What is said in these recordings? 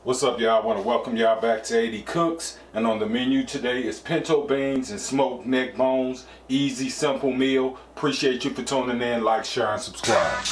What's up, y'all? I want to welcome y'all back to 80 Cooks, and on the menu today is pinto beans and smoked neck bones. Easy, simple meal. Appreciate you for tuning in. Like, share, and subscribe.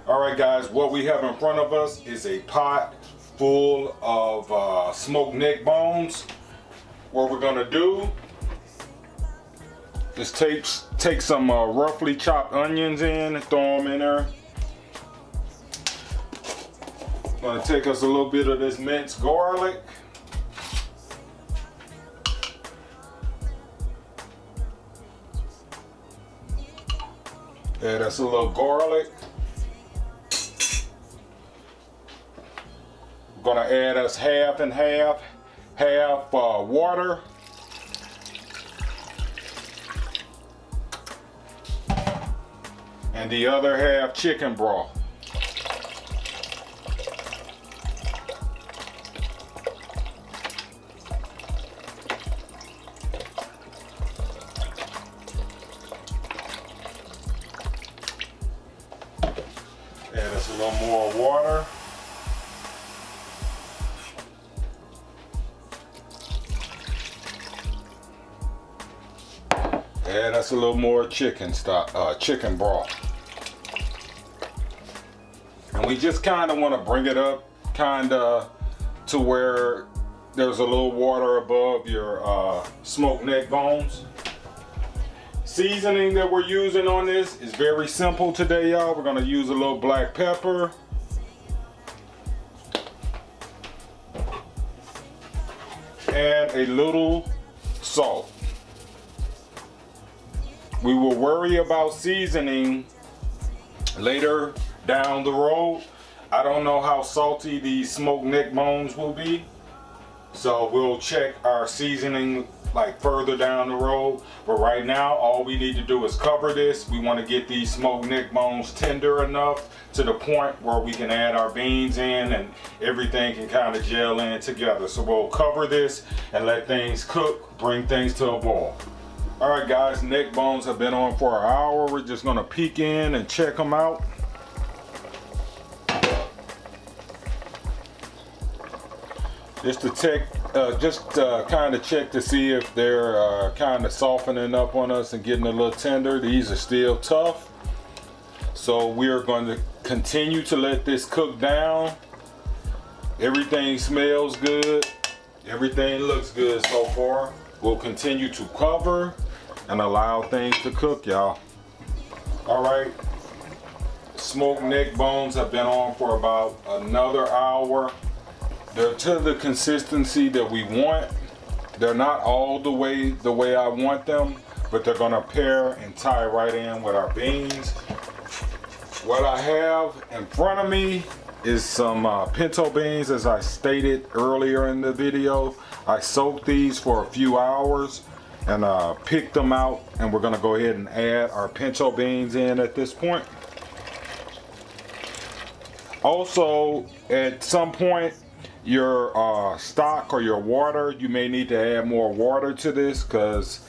Alright guys, what we have in front of us is a pot full of smoked neck bones. What we're gonna do is take some roughly chopped onions in and throw them in there. Gonna take us a little bit of this minced garlic. Yeah, that's a little garlic. Gonna add us half and half water, and the other half chicken broth. Add us a little more water. Add us a little more chicken broth. And we just kind of want to bring it up to where there's a little water above your smoked neck bones. Seasoning that we're using on this is very simple today, y'all. We're going to use a little black pepper. And a little salt. We will worry about seasoning later down the road. I don't know how salty these smoked neck bones will be, so we'll check our seasoning like further down the road. But right now, all we need to do is cover this. We want to get these smoked neck bones tender enough to the point where we can add our beans in and everything can kind of gel in together. So we'll cover this and let things cook, bring things to a boil. Alright guys, neck bones have been on for an hour. We're just going to peek in and check them out. Just to kind of check to see if they're kind of softening up on us and getting a little tender. These are still tough. So we're going to continue to let this cook down. Everything smells good. Everything looks good so far. We'll continue to cover and allow things to cook, y'all. Alright, smoked neck bones have been on for about another hour. They're to the consistency that we want. They're not all the way I want them, but they're gonna pair and tie right in with our beans. What I have in front of me is some pinto beans. As I stated earlier in the video, I soaked these for a few hours and picked them out, and we're gonna go ahead and add our pinto beans in at this point. Also, at some point, your stock or your water, you may need to add more water to this because,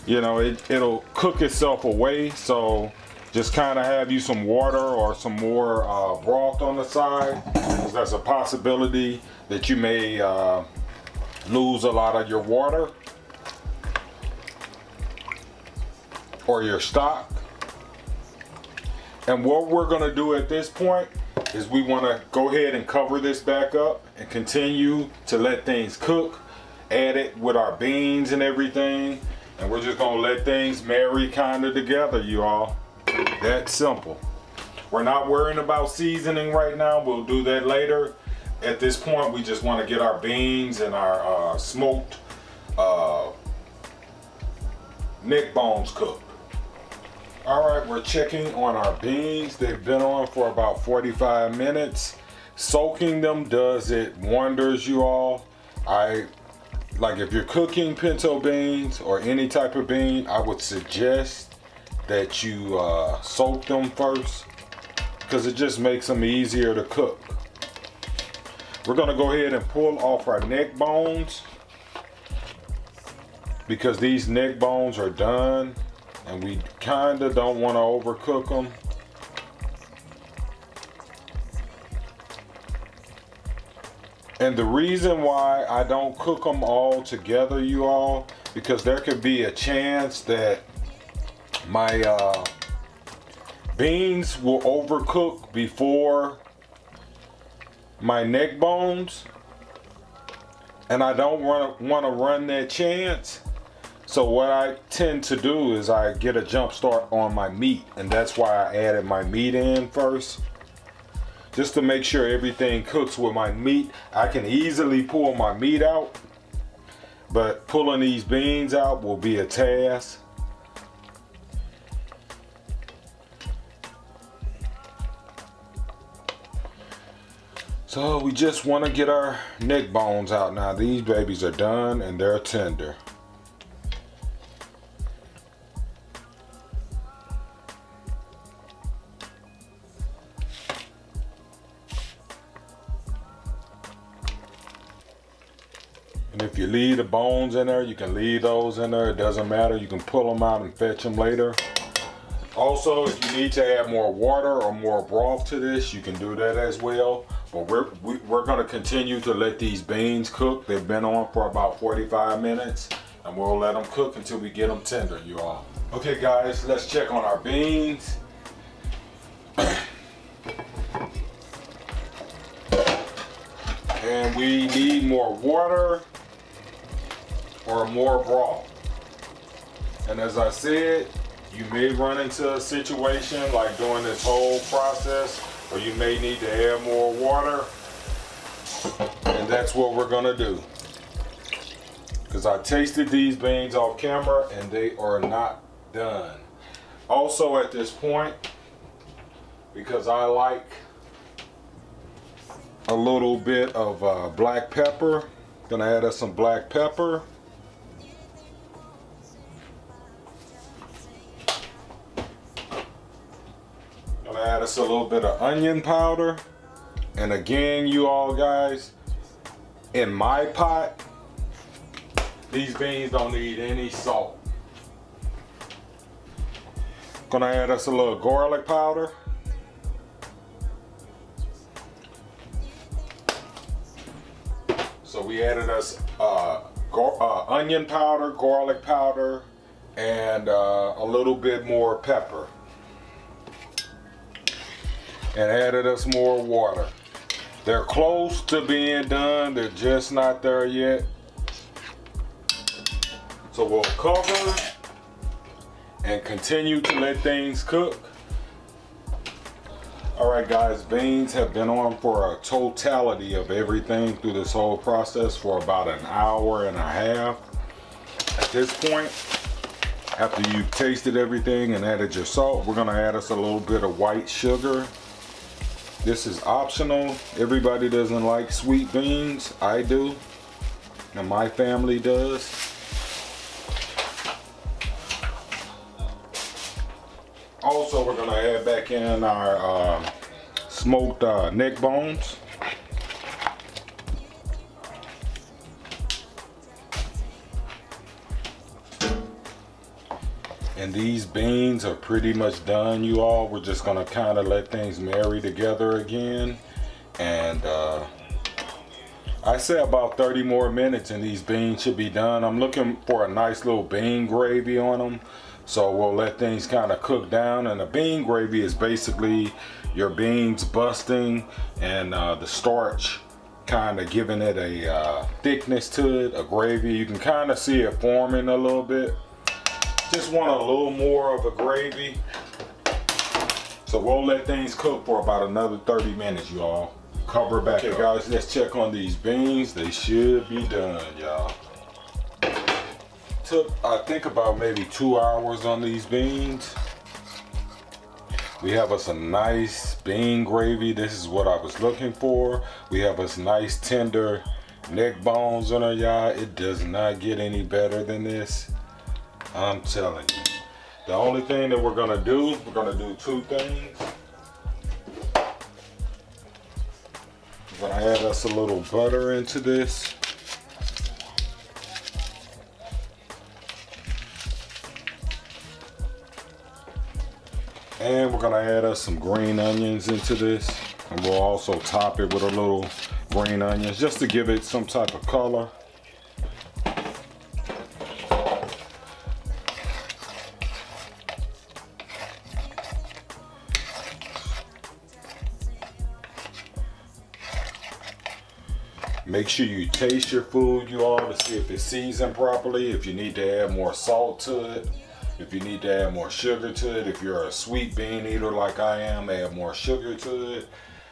you know, it'll cook itself away. So just kind of have you some water or some more broth on the side, because there's a possibility that you may lose a lot of your water or your stock. And what we're going to do at this point is we want to go ahead and cover this back up and continue to let things cook, add it with our beans and everything, and we're just going to let things marry kind of together, you all. That's simple. We're not worrying about seasoning right now. We'll do that later. At this point, we just want to get our beans and our smoked neck bones cooked. Alright, we're checking on our beans. They've been on for about 45 minutes. Soaking them does it wonders, you all. Like if you're cooking pinto beans or any type of bean, I would suggest that you soak them first, because it just makes them easier to cook. We're gonna go ahead and pull off our neck bones because these neck bones are done and we kinda don't wanna overcook them. And the reason why I don't cook them all together, you all, because there could be a chance that my beans will overcook before my neck bones, and I don't want to run that chance. So what I tend to do is I get a jump start on my meat, and that's why I added my meat in first, just to make sure everything cooks with my meat. I can easily pull my meat out, but pulling these beans out will be a task. So we just want to get our neck bones out now. These babies are done and they're tender. And if you leave the bones in there, you can leave those in there. It doesn't matter. You can pull them out and fetch them later. Also, if you need to add more water or more broth to this, you can do that as well. But we're going to continue to let these beans cook. They've been on for about 45 minutes, and we'll let them cook until we get them tender, you all. Okay, guys, let's check on our beans. And we need more water or more broth. And as I said, you may run into a situation like during this whole process where you may need to add more water, and that's what we're gonna do. Because I tasted these beans off camera and they are not done. Also at this point, because I like a little bit of black pepper, gonna add us some black pepper. Add us a little bit of onion powder. And again, you all guys, in my pot, these beans don't need any salt. Gonna add us a little garlic powder. So we added us onion powder, garlic powder, and a little bit more pepper. And added us more water. They're close to being done, they're just not there yet. So we'll cover and continue to let things cook. Alright guys, beans have been on for a totality of everything through this whole process for about an hour and a half. At this point, after you've tasted everything and added your salt, we're gonna add us a little bit of white sugar. This is optional. Everybody doesn't like sweet beans. I do, and my family does. Also, we're gonna add back in our smoked neck bones. And these beans are pretty much done, you all. We're just gonna kind of let things marry together again. And I say about 30 more minutes and these beans should be done. I'm looking for a nice little bean gravy on them. So we'll let things kind of cook down. And the bean gravy is basically your beans busting and the starch kind of giving it a thickness to it, a gravy. You can kind of see it forming a little bit. Just want a little more of a gravy. So we'll let things cook for about another 30 minutes, y'all. Cover back. Okay, guys, let's check on these beans. They should be done, y'all. Took, I think, about maybe 2 hours on these beans. We have us a nice bean gravy. This is what I was looking for. We have us nice tender neck bones on her, y'all. It does not get any better than this. I'm telling you. The only thing that we're gonna do two things. We're Gonna add us a little butter into this. And we're gonna add us some green onions into this. And we'll also top it with a little green onions just to give it some type of color. Make sure you taste your food, you all, to see if it's seasoned properly, if you need to add more salt to it, if you need to add more sugar to it. If you're a sweet bean eater like I am, add more sugar to it.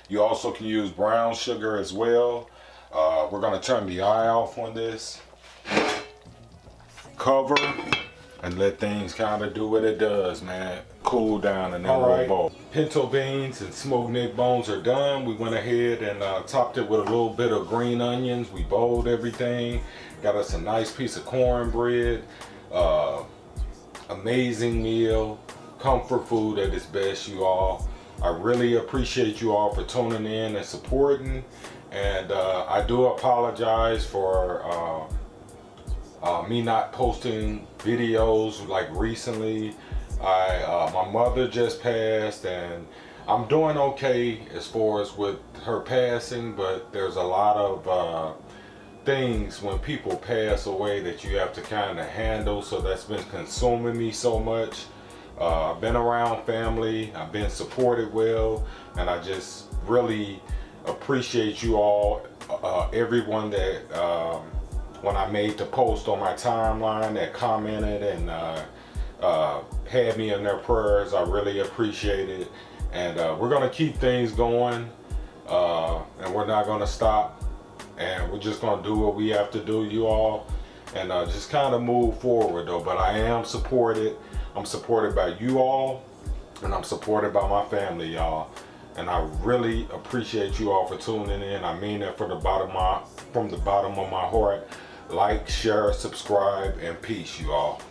You also can use brown sugar as well. We're gonna turn the eye off on this. Cover and let things kind of do what it does, man. Cool down in that little bowl. Pinto beans and smoked neck bones are done. We went ahead and topped it with a little bit of green onions. We bowled everything. Got us a nice piece of cornbread. Amazing meal. Comfort food at its best, you all. I really appreciate you all for tuning in and supporting. And I do apologize for me not posting videos like recently. My mother just passed, and I'm doing okay as far as with her passing, but there's a lot of things when people pass away that you have to kind of handle, so that's been consuming me so much. I've been around family, I've been supported well, and I just really appreciate you all, everyone that when I made the post on my timeline that commented and had me in their prayers. I really appreciate it. And we're gonna keep things going, and we're not gonna stop, and we're just gonna do what we have to do, you all, and just kind of move forward though. But I am supported. I'm supported by you all, and I'm supported by my family, y'all. And I really appreciate you all for tuning in. I mean that from the bottom of my heart. Like, share, subscribe, and peace, you all.